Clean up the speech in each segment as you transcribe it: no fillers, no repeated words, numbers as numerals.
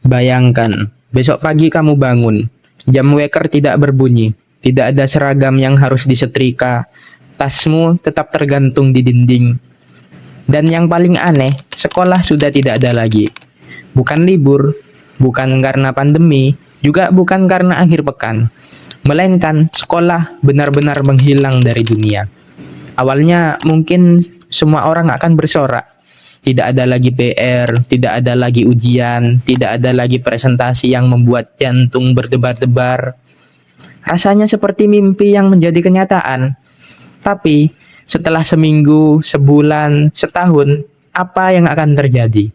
Bayangkan, besok pagi kamu bangun, jam weker tidak berbunyi, tidak ada seragam yang harus disetrika, tasmu tetap tergantung di dinding. Dan yang paling aneh, sekolah sudah tidak ada lagi. Bukan libur, bukan karena pandemi, juga bukan karena akhir pekan, melainkan sekolah benar-benar menghilang dari dunia. Awalnya mungkin semua orang akan bersorak. Tidak ada lagi PR, tidak ada lagi ujian, tidak ada lagi presentasi yang membuat jantung berdebar-debar. Rasanya seperti mimpi yang menjadi kenyataan. Tapi setelah seminggu, sebulan, setahun, apa yang akan terjadi?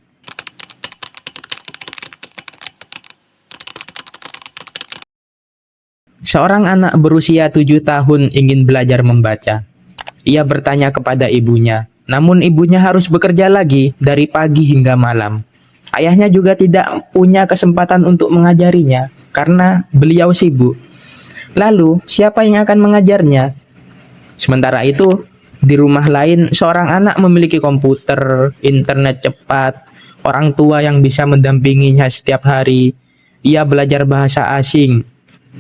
Seorang anak berusia 7 tahun ingin belajar membaca. Ia bertanya kepada ibunya, namun ibunya harus bekerja lagi dari pagi hingga malam. Ayahnya juga tidak punya kesempatan untuk mengajarinya karena beliau sibuk. Lalu, siapa yang akan mengajarnya? Sementara itu, di rumah lain, seorang anak memiliki komputer, internet cepat, orang tua yang bisa mendampinginya setiap hari. Ia belajar bahasa asing,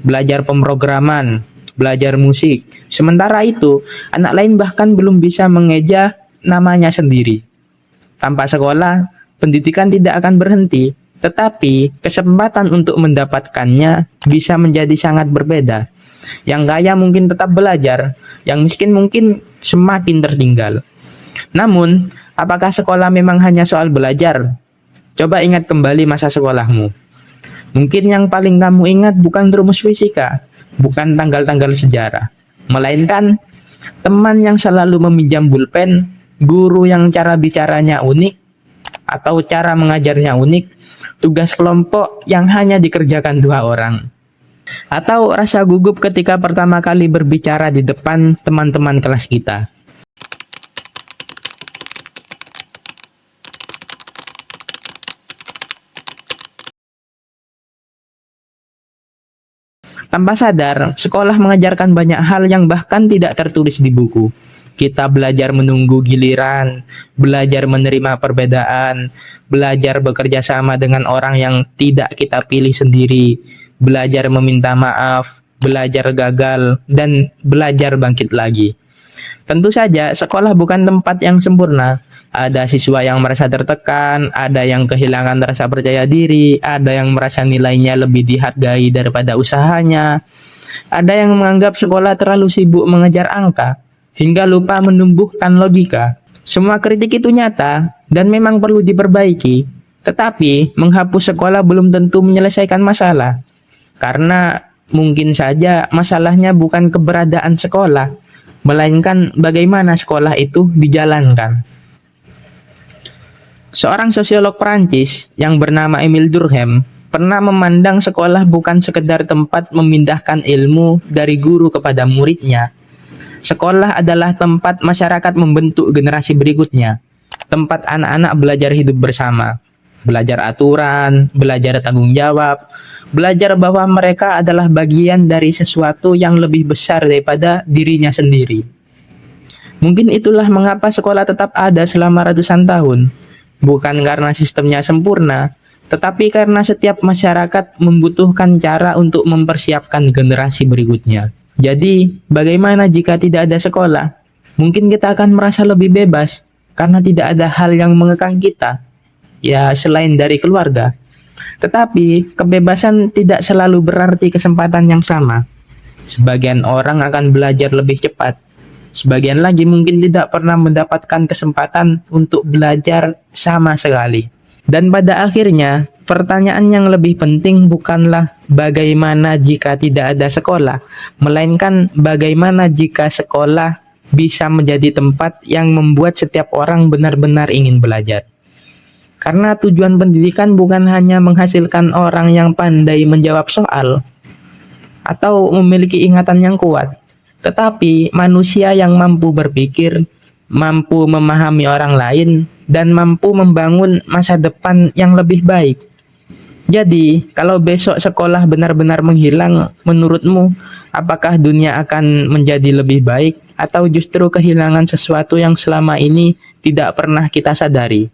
belajar pemrograman, belajar musik. Sementara itu, anak lain bahkan belum bisa mengeja namanya sendiri. Tanpa sekolah, pendidikan tidak akan berhenti, tetapi kesempatan untuk mendapatkannya bisa menjadi sangat berbeda. Yang kaya mungkin tetap belajar, yang miskin mungkin semakin tertinggal. Namun, apakah sekolah memang hanya soal belajar? Coba ingat kembali masa sekolahmu. Mungkin yang paling kamu ingat bukan rumus fisika, bukan tanggal-tanggal sejarah, melainkan teman yang selalu meminjam pulpen, guru yang cara bicaranya unik, atau cara mengajarnya unik, tugas kelompok yang hanya dikerjakan 2 orang. Atau rasa gugup ketika pertama kali berbicara di depan teman-teman kelas kita. Tanpa sadar, sekolah mengajarkan banyak hal yang bahkan tidak tertulis di buku. Kita belajar menunggu giliran, belajar menerima perbedaan, belajar bekerja sama dengan orang yang tidak kita pilih sendiri, belajar meminta maaf, belajar gagal, dan belajar bangkit lagi. Tentu saja, sekolah bukan tempat yang sempurna. Ada siswa yang merasa tertekan, ada yang kehilangan rasa percaya diri, ada yang merasa nilainya lebih dihargai daripada usahanya, ada yang menganggap sekolah terlalu sibuk mengejar angka, hingga lupa menumbuhkan logika. Semua kritik itu nyata, dan memang perlu diperbaiki. Tetapi, menghapus sekolah belum tentu menyelesaikan masalah. Karena mungkin saja masalahnya bukan keberadaan sekolah, melainkan bagaimana sekolah itu dijalankan. Seorang sosiolog Prancis yang bernama Émile Durkheim pernah memandang sekolah bukan sekedar tempat memindahkan ilmu dari guru kepada muridnya. Sekolah adalah tempat masyarakat membentuk generasi berikutnya, tempat anak-anak belajar hidup bersama, belajar aturan, belajar tanggung jawab, belajar bahwa mereka adalah bagian dari sesuatu yang lebih besar daripada dirinya sendiri. Mungkin itulah mengapa sekolah tetap ada selama ratusan tahun. Bukan karena sistemnya sempurna, tetapi karena setiap masyarakat membutuhkan cara untuk mempersiapkan generasi berikutnya. Jadi, bagaimana jika tidak ada sekolah? Mungkin kita akan merasa lebih bebas, karena tidak ada hal yang mengekang kita, ya selain dari keluarga. Tetapi, kebebasan tidak selalu berarti kesempatan yang sama. Sebagian orang akan belajar lebih cepat. Sebagian lagi mungkin tidak pernah mendapatkan kesempatan untuk belajar sama sekali. Dan pada akhirnya, pertanyaan yang lebih penting bukanlah bagaimana jika tidak ada sekolah, melainkan bagaimana jika sekolah bisa menjadi tempat yang membuat setiap orang benar-benar ingin belajar. Karena tujuan pendidikan bukan hanya menghasilkan orang yang pandai menjawab soal atau memiliki ingatan yang kuat, tetapi manusia yang mampu berpikir, mampu memahami orang lain, dan mampu membangun masa depan yang lebih baik. Jadi, kalau besok sekolah benar-benar menghilang, menurutmu, apakah dunia akan menjadi lebih baik, atau justru kehilangan sesuatu yang selama ini tidak pernah kita sadari?